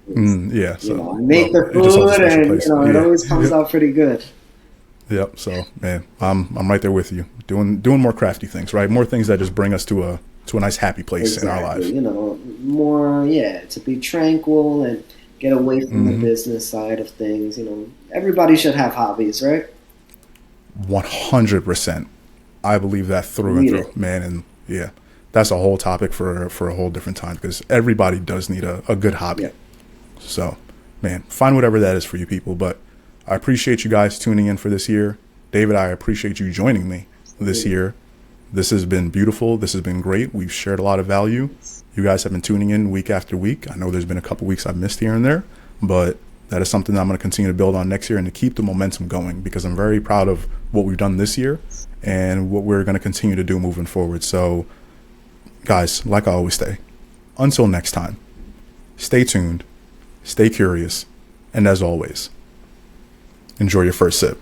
Yeah. So, I make the food and it always comes out pretty good. Yep. So man, I'm right there with you. Doing more crafty things, right? More things that just bring us to a nice happy place in our Exactly. life. More, yeah, to be tranquil and get away from the Mm-hmm. business side of things. Everybody should have hobbies, right? 100%. I believe that through and Need through, it. man. And yeah, that's a whole topic for a whole different time because everybody does need a good hobby. Yeah. So, man, find whatever that is for you people. But I appreciate you guys tuning in for this year. David, I appreciate you joining me this Absolutely. year. This has been beautiful. This has been great. We've shared a lot of value. You guys have been tuning in week after week. I know there's been a couple weeks I've missed here and there, but that is something that I'm going to continue to build on next year and to keep the momentum going because I'm very proud of what we've done this year and what we're going to continue to do moving forward. So, guys, like I always say, until next time, stay tuned, stay curious, and as always, enjoy your first sip.